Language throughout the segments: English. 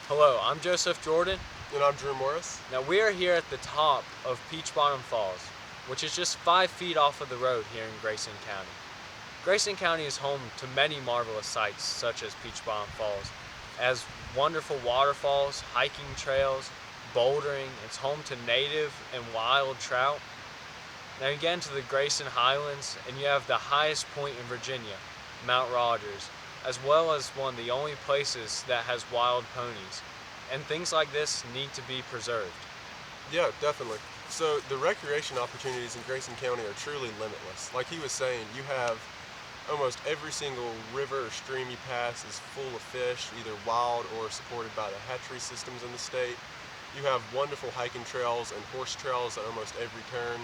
Hello, I'm Joseph Jordan. And I'm Drew Morris. Now we are here at the top of Peach Bottom Falls, which is just 5 feet off of the road here in Grayson County. Grayson County is home to many marvelous sights such as Peach Bottom Falls, as wonderful waterfalls, hiking trails, bouldering. It's home to native and wild trout. Now you get into the Grayson Highlands and you have the highest point in Virginia, Mount Rogers, as well as one of the only places that has wild ponies. And things like this need to be preserved. Yeah, definitely. So the recreation opportunities in Grayson County are truly limitless. Like he was saying, you have almost every single river or stream you pass is full of fish, either wild or supported by the hatchery systems in the state. You have wonderful hiking trails and horse trails at almost every turn.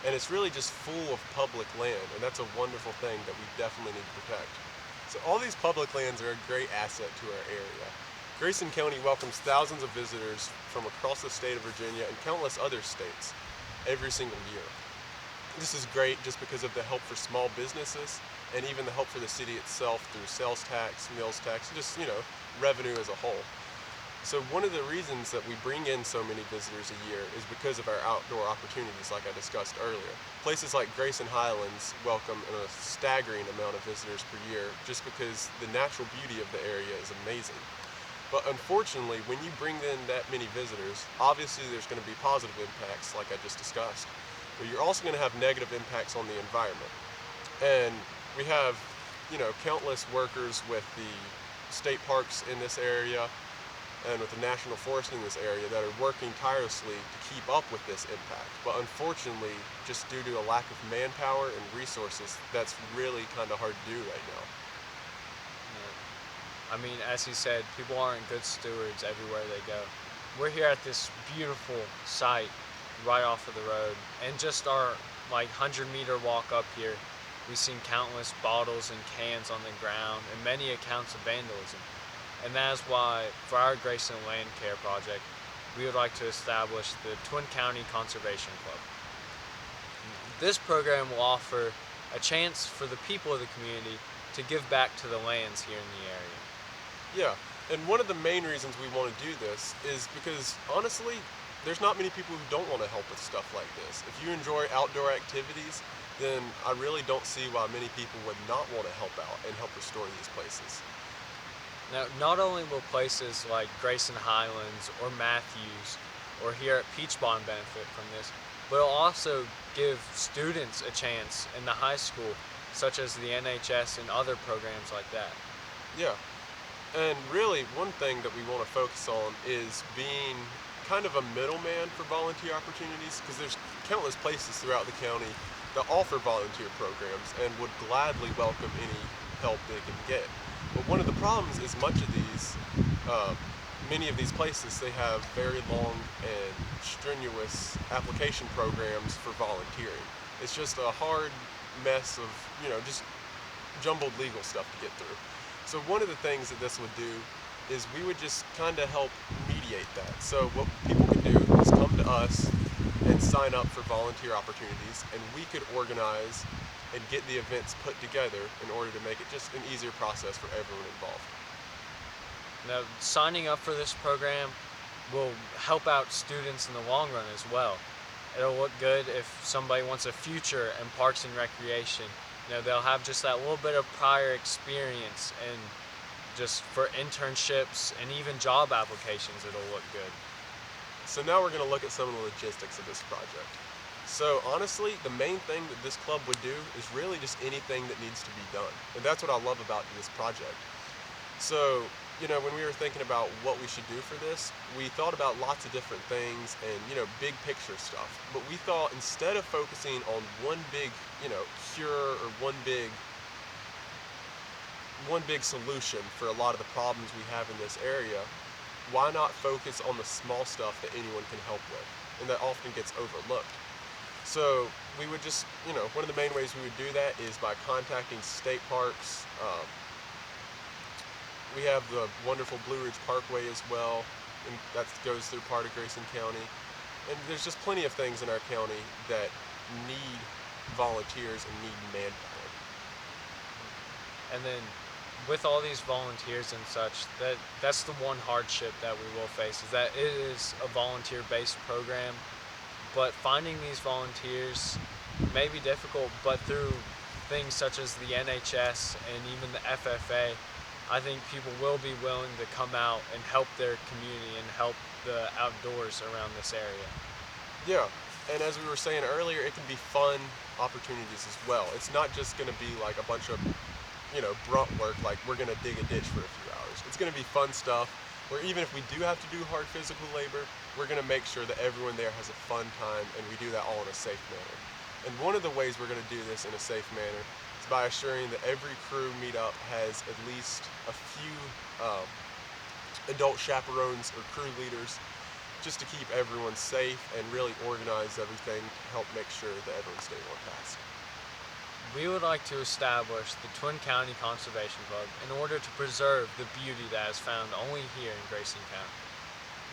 And it's really just full of public land, and that's a wonderful thing that we definitely need to protect. So all these public lands are a great asset to our area. Grayson County welcomes thousands of visitors from across the state of Virginia and countless other states every single year. This is great just because of the help for small businesses and even the help for the city itself through sales tax, meals tax, just, revenue as a whole. So one of the reasons that we bring in so many visitors a year is because of our outdoor opportunities like I discussed earlier. Places like Grayson Highlands welcome a staggering amount of visitors per year just because the natural beauty of the area is amazing. But unfortunately, when you bring in that many visitors, obviously there's going to be positive impacts like I just discussed, but you're also going to have negative impacts on the environment. And we have, countless workers with the state parks in this area and with the national forest in this area that are working tirelessly to keep up with this impact. But unfortunately, just due to a lack of manpower and resources, that's really kind of hard to do right now. I mean, as he said, people aren't good stewards everywhere they go. We're here at this beautiful site right off of the road, and just our 100-meter walk up here, we've seen countless bottles and cans on the ground and many accounts of vandalism. And that is why, for our Grayson Land Care project, we would like to establish the Twin County Conservation Club. This program will offer a chance for the people of the community to give back to the lands here in the area. Yeah, and one of the main reasons we want to do this is because, honestly, there's not many people who don't want to help with stuff like this. If you enjoy outdoor activities, then I really don't see why many people would not want to help out and help restore these places. Now, not only will places like Grayson Highlands or Matthews or here at Peach Bottom benefit from this, but it'll also give students a chance in the high school, such as the NHS and other programs like that. Yeah, and really one thing that we want to focus on is being kind of a middleman for volunteer opportunities, because there's countless places throughout the county that offer volunteer programs and would gladly welcome any help they can get. But one of the problems is many of these places, they have very long and strenuous application programs for volunteering. It's just a hard mess of, just jumbled legal stuff to get through. So one of the things that this would do is we would just kind of help mediate that. So what people can do is come to us and sign up for volunteer opportunities, and we could organize and get the events put together in order to make it just an easier process for everyone involved. Now, signing up for this program will help out students in the long run as well. It'll look good if somebody wants a future in parks and recreation. They'll have just that little bit of prior experience, and just for internships and even job applications, it'll look good. So now we're going to look at some of the logistics of this project. So honestly, the main thing that this club would do is really just anything that needs to be done. And that's what I love about this project. So, when we were thinking about what we should do for this, we thought about lots of different things and, big picture stuff. But we thought instead of focusing on one big, cure or one big solution for a lot of the problems we have in this area, why not focus on the small stuff that anyone can help with and that often gets overlooked? So we would just, one of the main ways we would do that is by contacting state parks. We have the wonderful Blue Ridge Parkway as well, and that goes through part of Grayson County. And there's just plenty of things in our county that need volunteers and need manpower. And then with all these volunteers and such, that's the one hardship that we will face, is that it is a volunteer-based program, but finding these volunteers may be difficult, but through things such as the NHS and even the FFA, I think people will be willing to come out and help their community and help the outdoors around this area. Yeah, and as we were saying earlier, it can be fun opportunities as well. It's not just going to be like a bunch of, brunt work, like we're going to dig a ditch for a few hours. It's going to be fun stuff where even if we do have to do hard physical labor, we're going to make sure that everyone there has a fun time and we do that all in a safe manner. And one of the ways we're going to do this in a safe manner is by assuring that every crew meetup has at least a few adult chaperones or crew leaders, just to keep everyone safe and really organize everything to help make sure that everyone's staying on task. We would like to establish the Twin County Conservation Club in order to preserve the beauty that is found only here in Grayson County.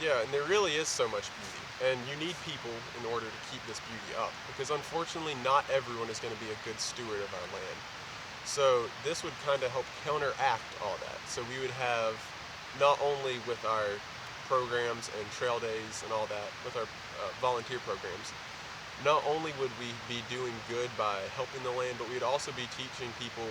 Yeah, and there really is so much beauty, and you need people in order to keep this beauty up, because unfortunately not everyone is going to be a good steward of our land. So this would kind of help counteract all that. So we would have, not only with our programs and trail days and all that, with our volunteer programs, not only would we be doing good by helping the land, but we'd also be teaching people,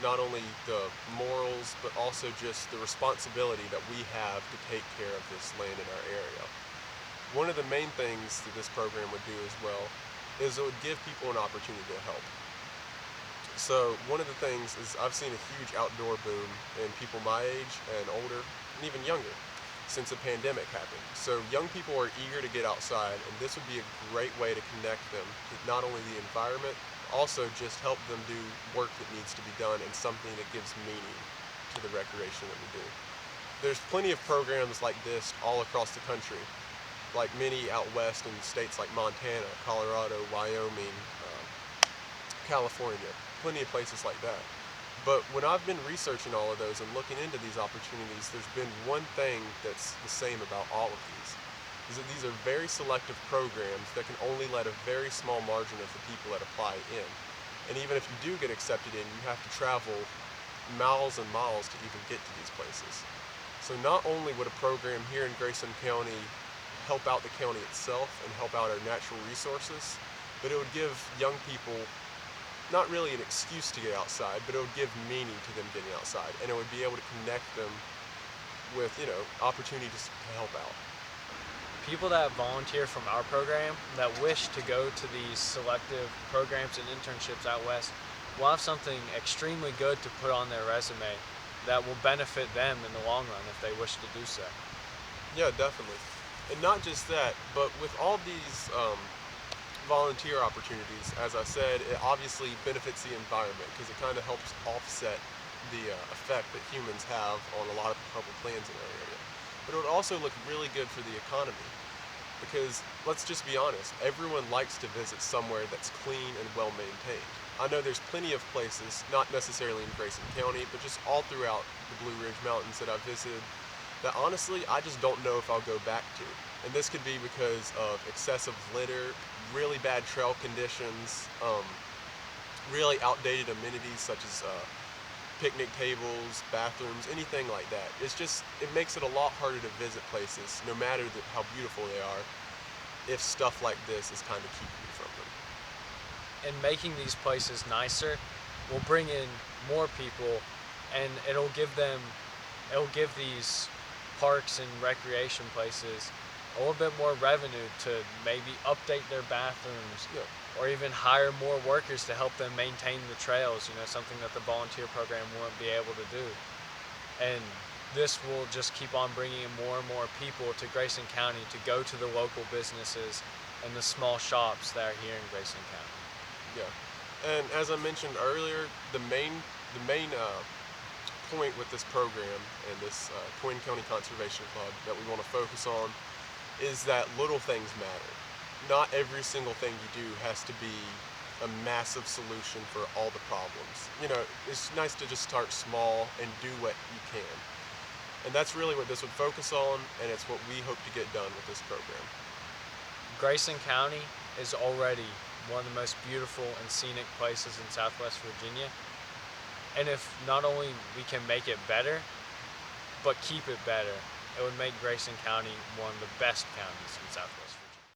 not only the morals, but also just the responsibility that we have to take care of this land in our area. One of the main things that this program would do as well is it would give people an opportunity to help. So one of the things is I've seen a huge outdoor boom in people my age and older and even younger since the pandemic happened. So young people are eager to get outside, and this would be a great way to connect them to not only the environment, also just help them do work that needs to be done and something that gives meaning to the recreation that we do. There's plenty of programs like this all across the country, like many out west in states like Montana, Colorado, Wyoming, California, plenty of places like that. But when I've been researching all of those and looking into these opportunities, there's been one thing that's the same about all of these, is that these are very selective programs that can only let a very small margin of the people that apply in. And even if you do get accepted in, you have to travel miles and miles to even get to these places. So not only would a program here in Grayson County help out the county itself and help out our natural resources, but it would give young people not really an excuse to get outside, but it would give meaning to them getting outside, and it would be able to connect them with, opportunities to help out. People that volunteer from our program that wish to go to these selective programs and internships out west will have something extremely good to put on their resume that will benefit them in the long run if they wish to do so. Yeah, definitely. And not just that, but with all these volunteer opportunities, as I said, it obviously benefits the environment because it kind of helps offset the effect that humans have on a lot of public lands in our area. But it would also look really good for the economy because, let's just be honest, everyone likes to visit somewhere that's clean and well maintained. I know there's plenty of places, not necessarily in Grayson County, but just all throughout the Blue Ridge Mountains that I've visited that honestly I just don't know if I'll go back to. And this could be because of excessive litter, really bad trail conditions, really outdated amenities such as picnic tables, bathrooms, anything like that. It makes it a lot harder to visit places, no matter how beautiful they are, if stuff like this is kind of keeping you from them. And making these places nicer will bring in more people, and it'll give these parks and recreation places a little bit more revenue to maybe update their bathrooms, Yeah. or even hire more workers to help them maintain the trails, something that the volunteer program won't be able to do. And this will just keep on bringing in more and more people to Grayson County to go to the local businesses and the small shops that are here in Grayson County. Yeah. And as I mentioned earlier, the main point with this program and this Twin County Conservation Club that we want to focus on is that little things matter. Not every single thing you do has to be a massive solution for all the problems. It's nice to just start small and do what you can. And that's really what this would focus on, and it's what we hope to get done with this program. Grayson County is already one of the most beautiful and scenic places in Southwest Virginia. And if not only we can make it better, but keep it better, it would make Grayson County one of the best counties in Southwest Virginia.